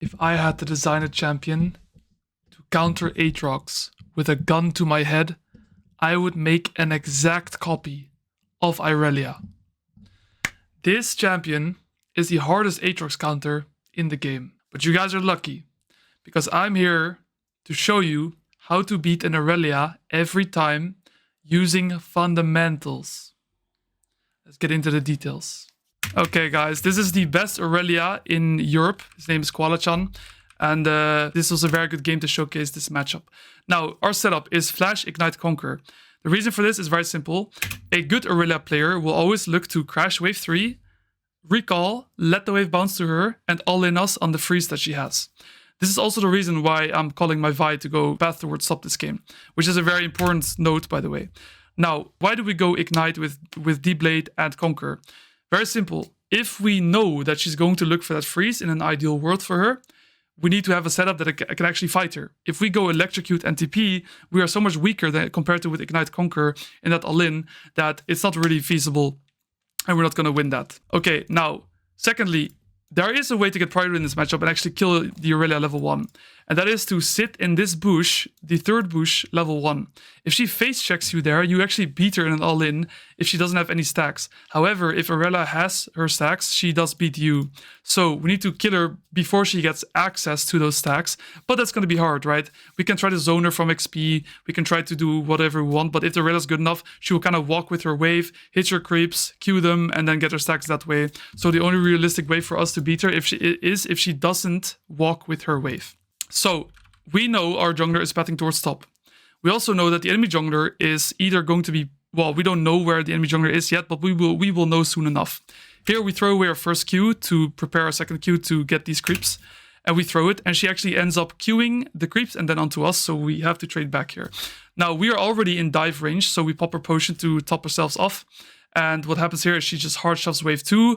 If I had to design a champion to counter Aatrox with a gun to my head, I would make an exact copy of Irelia. This champion is the hardest Aatrox counter in the game. But you guys are lucky, because I'm here to show you how to beat an Irelia every time using fundamentals. Let's get into the details. Okay guys, this is the best Irelia in Europe. His name is Koala-chan. And this was a very good game to showcase this matchup. Now, our setup is Flash, Ignite, Conquer. The reason for this is very simple. A good Irelia player will always look to crash wave 3, recall, let the wave bounce to her, and all-in us on the freeze that she has. This is also the reason why I'm calling my Vi to go path towards stop this game, which is a very important note, by the way. Now, why do we go Ignite with D-Blade and Conquer? Very simple. If we know that she's going to look for that freeze in an ideal world for her, we need to have a setup that can actually fight her. If we go Electrocute and TP, we are so much weaker than compared to with Ignite Conquer in that all-in that it's not really feasible and we're not going to win that. Okay, now, secondly, there is a way to get priority in this matchup and actually kill the Irelia level 1. And that is to sit in this bush, the third bush, level 1. If she face checks you there, you actually beat her in an all-in if she doesn't have any stacks. However, if Irelia has her stacks, she does beat you. So we need to kill her before she gets access to those stacks. But that's going to be hard, right? We can try to zone her from XP. We can try to do whatever we want. But if the Irelia's good enough, she will kind of walk with her wave, hit her creeps, Q them, and then get her stacks that way. So the only realistic way for us to beat her if she doesn't walk with her wave. So, we know our jungler is pathing towards top. We also know that the enemy jungler is either going to be... Well, we don't know where the enemy jungler is yet, but we will know soon enough. Here we throw away our first Q to prepare our second Q to get these creeps. And we throw it, and she actually ends up queuing the creeps and then onto us, so we have to trade back here. Now, we are already in dive range, so we pop our potion to top ourselves off. And what happens here is she just hard shoves wave 2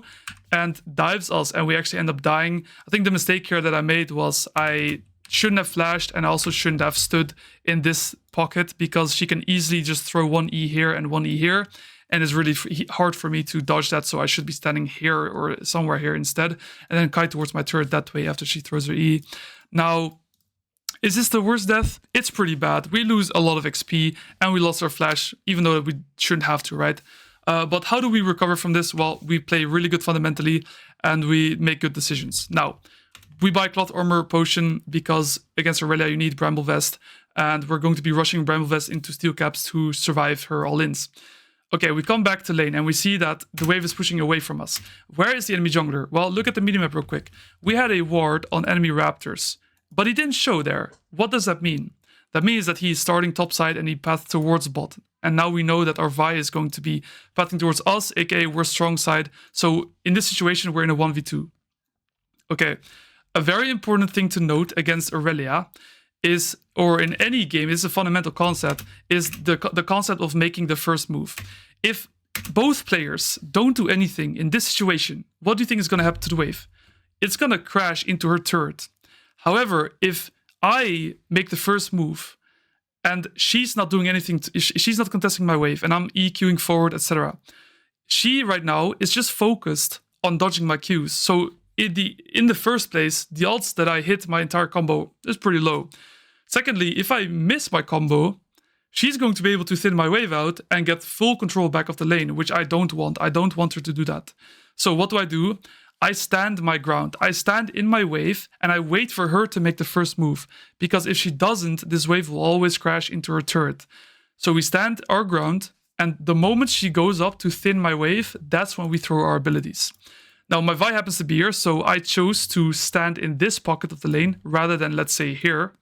and dives us, and we actually end up dying. I think the mistake here that I made was I shouldn't have flashed, and I also shouldn't have stood in this pocket because she can easily just throw one E here and one E here, and it's really hard for me to dodge that, so I should be standing here or somewhere here instead, and then kite towards my turret that way after she throws her E. Now, is this the worst death? It's pretty bad. We lose a lot of XP, and we lost our flash, even though we shouldn't have to, right? But how do we recover from this? Well, we play really good fundamentally, and we make good decisions. Now, we buy Cloth Armor Potion because against Irelia you need Bramble Vest, and we're going to be rushing Bramble Vest into Steel Caps to survive her all-ins. Okay, we come back to lane and we see that the wave is pushing away from us. Where is the enemy jungler? Well, look at the minimap real quick. We had a ward on enemy Raptors, but he didn't show there. What does that mean? That means that he is starting topside and he pathed towards bot. And now we know that our Vi is going to be pathing towards us, aka we're strong side. So in this situation, we're in a 1v2. Okay. A very important thing to note against Irelia is, or in any game, is a fundamental concept, is the concept of making the first move. If both players don't do anything in this situation, what do you think is going to happen to the wave? It's going to crash into her turret. However, if I make the first move and she's not doing anything, she's not contesting my wave, and I'm EQing forward, etc. She right now is just focused on dodging my Qs. So in the first place, the odds that I hit my entire combo is pretty low. Secondly, if I miss my combo, she's going to be able to thin my wave out and get full control back of the lane, which I don't want. I don't want her to do that. So what do? I stand my ground. I stand in my wave and I wait for her to make the first move. Because if she doesn't, this wave will always crash into her turret. So we stand our ground, and the moment she goes up to thin my wave, that's when we throw our abilities. Now, my Vi happens to be here, so I chose to stand in this pocket of the lane rather than, let's say, here.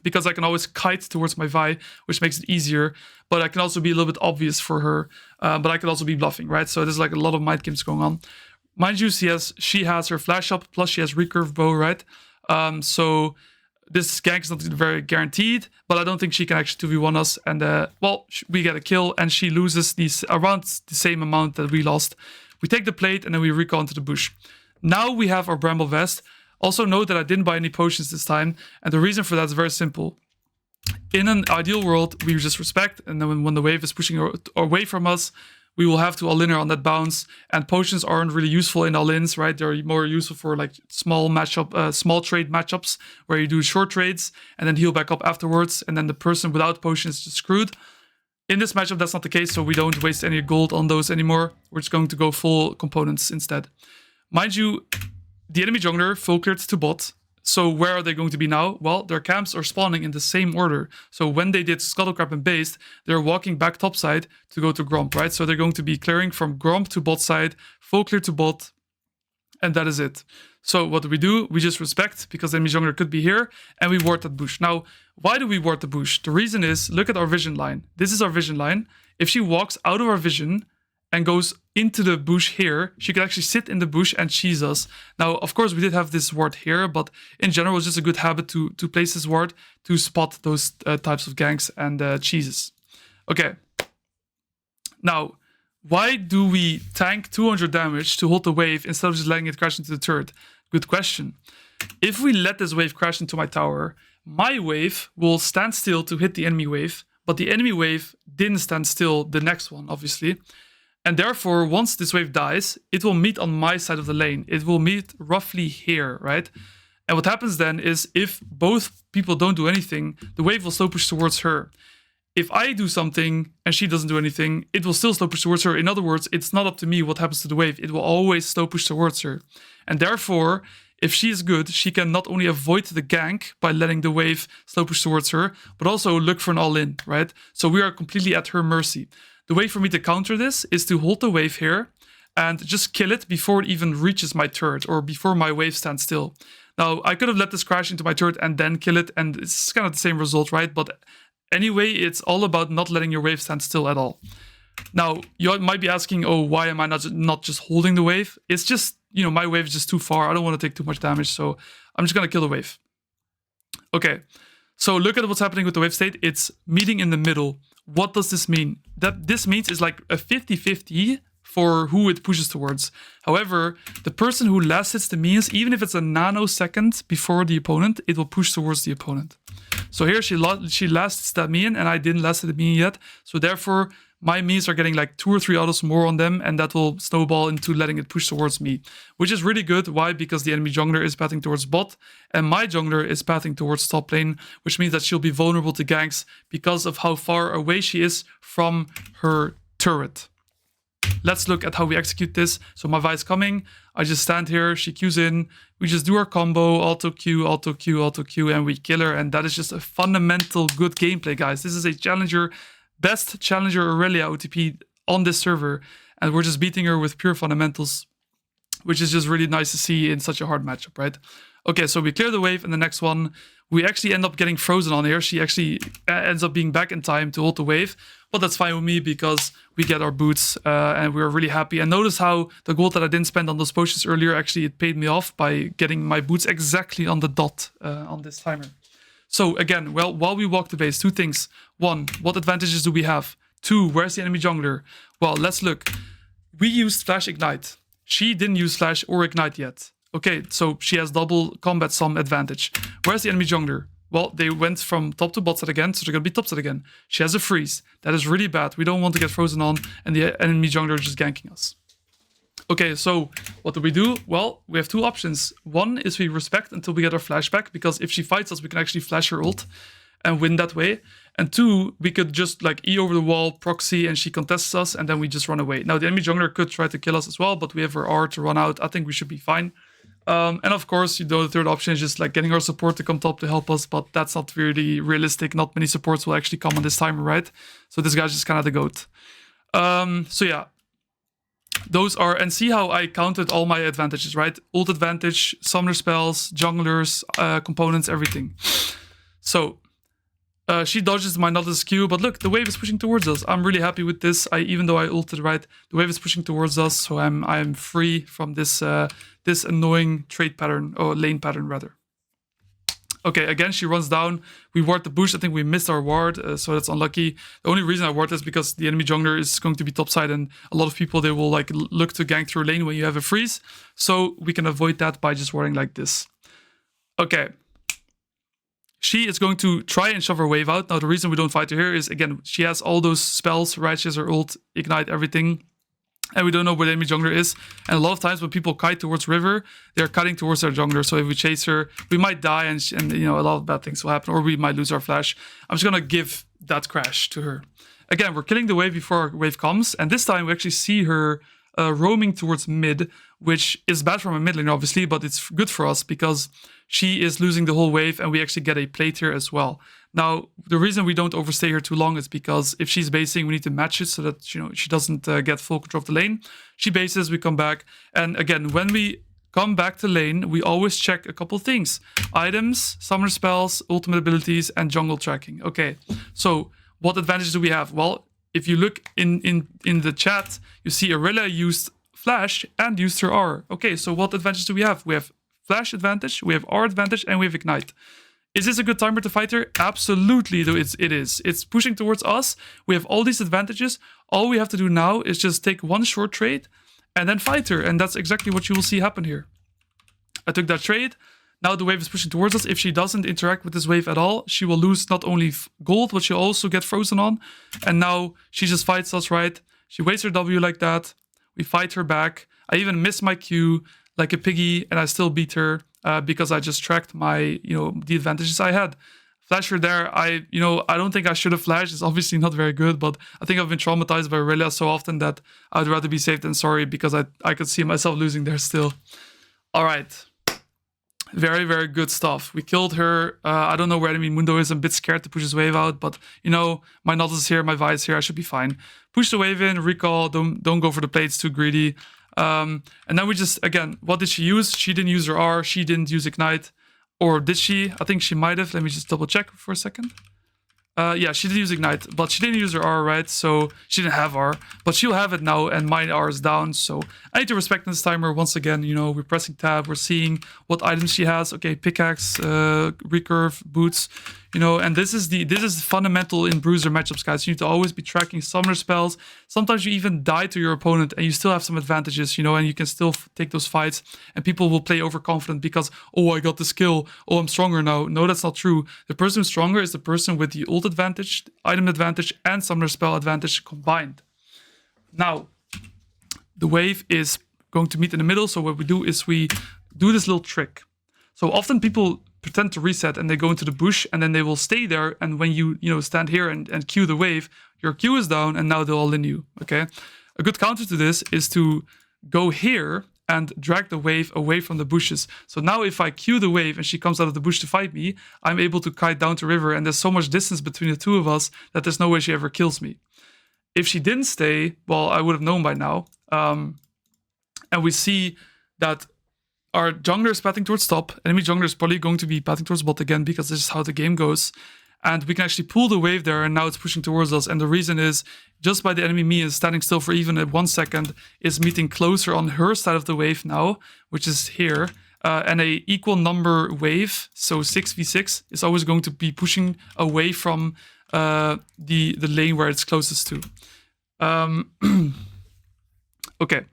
Because I can always kite towards my Vi, which makes it easier. But I can also be a little bit obvious for her. But I can also be bluffing, right? So there's like a lot of mind games going on. Mind you, she has her flash up, plus she has recurve bow, right? So this gank is not very guaranteed, but I don't think she can actually 2v1 us. And, well, we get a kill, and she loses these around the same amount that we lost. We take the plate, and then we recon to the bush. Now we have our Bramble Vest. Also note that I didn't buy any potions this time, and the reason for that is very simple. In an ideal world, we just respect, and then when the wave is pushing away from us, we will have to all-in her on that bounce. And potions aren't really useful in all-ins, right? They're more useful for like small trade matchups where you do short trades and then heal back up afterwards. And then the person without potions is just screwed. In this matchup, that's not the case, so we don't waste any gold on those anymore. We're just going to go full components instead. Mind you, the enemy jungler full cleared to bot. So where are they going to be now? Well, their camps are spawning in the same order. So when they did Scuttlecrab and Based, they're walking back topside to go to Gromp, right? So they're going to be clearing from Gromp to bot side, full clear to bot, and that is it. So what do? We just respect, because the enemy jungler could be here, and we ward that bush. Now, why do we ward the bush? The reason is, look at our vision line. This is our vision line. If she walks out of our vision and goes into the bush here, she could actually sit in the bush and cheese us. Now, of course, we did have this ward here, but in general, it's just a good habit to place this ward to spot those types of ganks and cheeses. Okay. Now, why do we tank 200 damage to hold the wave instead of just letting it crash into the turret? Good question. If we let this wave crash into my tower, my wave will stand still to hit the enemy wave, but the enemy wave didn't stand still, the next one, obviously. And therefore, once this wave dies, it will meet on my side of the lane. It will meet roughly here, right? And what happens then is, if both people don't do anything, the wave will slow push towards her. If I do something and she doesn't do anything, it will still slow push towards her. In other words, it's not up to me what happens to the wave. It will always slow push towards her. And therefore, if she is good, she can not only avoid the gank by letting the wave slow push towards her, but also look for an all-in, right? So we are completely at her mercy. The way for me to counter this is to hold the wave here and just kill it before it even reaches my turret, or before my wave stands still. Now, I could have let this crash into my turret and then kill it, and it's kind of the same result, right? But anyway, it's all about not letting your wave stand still at all. Now, you might be asking, oh, why am I not just holding the wave? It's just, my wave is just too far. I don't want to take too much damage, so I'm just going to kill the wave. Okay, so look at what's happening with the wave state. It's meeting in the middle. What does this mean? That this means is like a 50-50 for who it pushes towards. However, the person who last hits the minions, even if it's a nanosecond before the opponent, it will push towards the opponent. So here she last hits that minion, and I didn't last hit the minion yet. So therefore, my minions are getting like 2 or 3 autos more on them, and that will snowball into letting it push towards me, which is really good. Why? Because the enemy jungler is pathing towards bot, and my jungler is pathing towards top lane, which means that she'll be vulnerable to ganks because of how far away she is from her turret. Let's look at how we execute this. So my Vi is coming, I just stand here, she queues in, we just do our combo, auto Q, auto Q, auto Q, and we kill her, and that is just a fundamental good gameplay, guys. This is a challenger, best challenger Irelia OTP on this server, and we're just beating her with pure fundamentals, which is just really nice to see in such a hard matchup, right? Okay, so we clear the wave, and the next one, we actually end up getting frozen on here. She actually ends up being back in time to hold the wave, but that's fine with me because we get our boots, and we're really happy. And notice how the gold that I didn't spend on those potions earlier, actually it paid me off by getting my boots exactly on the dot on this timer. So again, well, while we walk the base, 2 things. 1, what advantages do we have? 2, where's the enemy jungler? Well, let's look. We used Flash Ignite. She didn't use Flash or Ignite yet. Okay, so she has double combat sum advantage. Where's the enemy jungler? Well, they went from top to bot side again, so they're going to be top side again. She has a freeze. That is really bad. We don't want to get frozen on, and the enemy jungler is just ganking us. Okay, so what do? Well, we have 2 options. 1 is we respect until we get our flashback, because if she fights us, we can actually flash her ult and win that way. And 2, we could just like E over the wall, proxy, and she contests us, and then we just run away. Now, the enemy jungler could try to kill us as well, but we have her R to run out. I think we should be fine. And of course, the third option is just like getting our support to come top to help us, but that's not really realistic. Not many supports will actually come on this timer, right? So this guy's just kind of the GOAT. So yeah, those are, and see how I counted all my advantages, right? Ult advantage, summoner spells, junglers, components, everything. So she dodges my Nautilus Q, but look, the wave is pushing towards us. I'm really happy with this. Even though I ulted, right, the wave is pushing towards us, so I'm free from this this annoying trade pattern, or lane pattern rather. Okay, again, she runs down. We ward the bush. I think we missed our ward, so that's unlucky. The only reason I ward is because the enemy jungler is going to be topside, and a lot of people, they will like look to gank through lane when you have a freeze. So we can avoid that by just warding like this. Okay. She is going to try and shove her wave out. Now, the reason we don't fight her here is, again, she has all those spells, right? She has her ult, ignite, everything. and we don't know where the enemy jungler is. And a lot of times when people kite towards river, they're cutting towards their jungler. So if we chase her, we might die, and you know, a lot of bad things will happen, or we might lose our flash. I'm just gonna give that crash to her. Again, we're killing the wave before our wave comes, and this time we actually see her roaming towards mid, which is bad from a mid lane, obviously, but it's good for us because she is losing the whole wave, and we actually get a plate here as well. Now, the reason we don't overstay her too long is because if she's basing, we need to match it so that, you know, she doesn't get full control of the lane. She bases, we come back. And again, when we come back to lane, we always check a couple things. Items, summoner spells, ultimate abilities, and jungle tracking. Okay, so what advantages do we have? Well, if you look in the chat, you see Irelia used flash and used her R. Okay, so what advantages do we have? We have flash advantage, we have R advantage, and we have ignite. Is this a good timer to fight her? Absolutely, though it is. It's pushing towards us. We have all these advantages. All we have to do now is just take one short trade and then fight her. And that's exactly what you will see happen here. I took that trade. Now the wave is pushing towards us. If she doesn't interact with this wave at all, she will lose not only gold, but she'll also get frozen on. And now she just fights us, right? She wastes her W like that. We fight her back. I even miss my Q like a piggy, and I still beat her. Because I just tracked my, you know, the advantages I had. Flasher there, I don't think I should have flashed. It's obviously not very good, but I think I've been traumatized by Irelia so often that I'd rather be safe than sorry, because I could see myself losing there still. All right. Very, very good stuff. We killed her. I don't know where enemy Mundo is. I'm a bit scared to push his wave out, but, you know, my Nautilus is here, my Vi is here. I should be fine. Push the wave in, recall. Don't go for the plates, too greedy. And then we just, again, what did she use? She didn't use her R, she didn't use ignite. Or did she? I think she might have. Let me just double check for a second. Yeah, she did use ignite, but she didn't use her R, right? So she didn't have R, but she'll have it now, and my R is down. So I need to respect this timer once again. You know, we're pressing tab, we're seeing what items she has. Okay, pickaxe, recurve, boots. You know, and this is fundamental in bruiser matchups, guys. You need to always be tracking summoner spells. Sometimes you even die to your opponent, and you still have some advantages, you know, and you can still take those fights. And people will play overconfident because, oh, I got the skill. Oh, I'm stronger now. No, that's not true. The person who's stronger is the person with the ult advantage, item advantage, and summoner spell advantage combined. Now, the wave is going to meet in the middle. So what we do is we do this little trick. So often people pretend to reset and they go into the bush, and then they will stay there, and when you stand here and Q the wave, your Q is down and now they're all in you. Okay, a good counter to this is to go here and drag the wave away from the bushes. So now if I Q the wave and she comes out of the bush to fight me, I'm able to kite down to river, and there's so much distance between the two of us that there's no way she ever kills me. If she didn't stay, well, I would have known by now. And we see that our jungler is pathing towards top. Enemy jungler is probably going to be pathing towards bot again, because this is how the game goes. And we can actually pull the wave there, and now it's pushing towards us. And the reason is, just by the enemy Mii standing still for even 1 second, is meeting closer on her side of the wave now, which is here. And a equal number wave, so 6v6, is always going to be pushing away from the lane where it's closest to. Okay.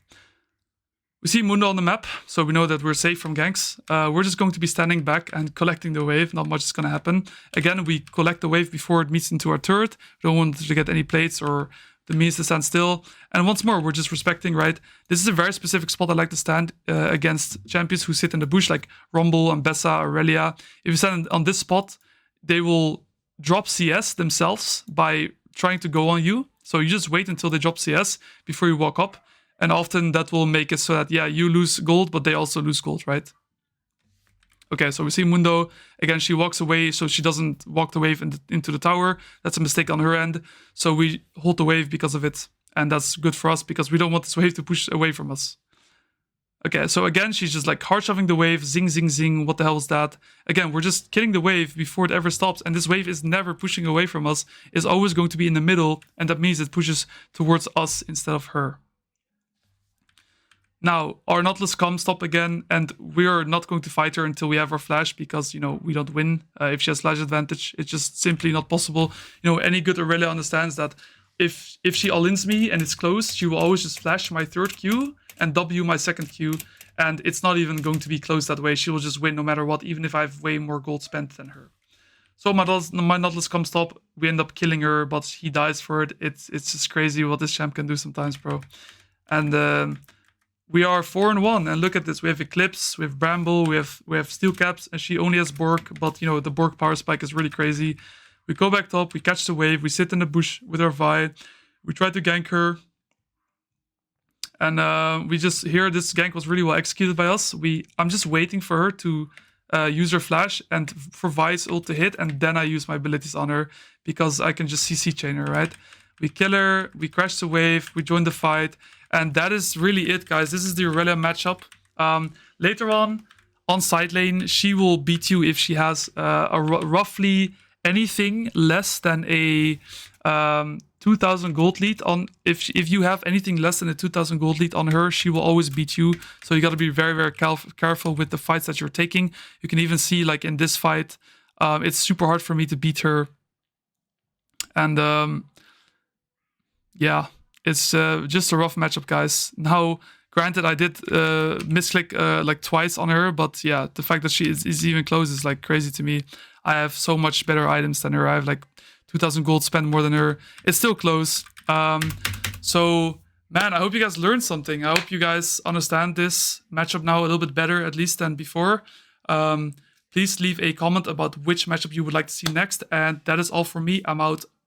We see Mundo on the map, so we know that we're safe from ganks. We're just going to be standing back and collecting the wave. Not much is going to happen. Again, we collect the wave before it meets into our turret. We don't want to get any plates or the means to stand still. And once more, we're just respecting, right? This is a very specific spot I like to stand against champions who sit in the bush, like Rumble, Ambessa, Irelia. If you stand on this spot, they will drop CS themselves by trying to go on you. So you just wait until they drop CS before you walk up. And often that will make it so that, yeah, you lose gold, but they also lose gold, right? Okay, so we see Mundo. Again, she walks away, so she doesn't walk the wave into the tower. That's a mistake on her end. So we hold the wave because of it. And that's good for us, because we don't want this wave to push away from us. Okay, so again, she's just like hard shoving the wave. Zing, zing, zing. What the hell is that? Again, we're just killing the wave before it ever stops. And this wave is never pushing away from us. It's always going to be in the middle. And that means it pushes towards us instead of her. Now, our Nautilus comes top again, and we're not going to fight her until we have our flash, because, you know, we don't win if she has flash advantage. It's just simply not possible. You know, any good Irelia understands that if she all-ins me and it's close, she will always just flash my third Q and W my second Q, and it's not even going to be close that way. She will just win no matter what, even if I have way more gold spent than her. So my Nautilus comes top, we end up killing her, but he dies for it. It's just crazy what this champ can do sometimes, bro. And we are 4-1, and look at this. We have Eclipse, we have Bramble, we have Steel Caps, and she only has Bork, but you know, the Bork power spike is really crazy. We go back top, we catch the wave, we sit in the bush with our Vi, we try to gank her, and we just here this gank was really well executed by us. I'm just waiting for her to use her flash and for Vi's ult to hit, and then I use my abilities on her because I can just CC chain her, right? We kill her, we crash the wave, we join the fight, and that is really it, guys. This is the Irelia matchup. Later on side lane, she will beat you if she has roughly anything less than a 2,000 gold lead on. If you have anything less than a 2,000 gold lead on her, she will always beat you. So you got to be very, very careful with the fights that you're taking. You can even see, like in this fight, it's super hard for me to beat her. And yeah, it's just a rough matchup, guys. Now, granted, I did misclick like twice on her, but yeah, the fact that she is even close is like crazy to me. I have so much better items than her. I have like 2,000 gold spent more than her. It's still close. So, man, I hope you guys learned something. I hope you guys understand this matchup now a little bit better, at least than before. Please leave a comment about which matchup you would like to see next. And that is all for me. I'm out.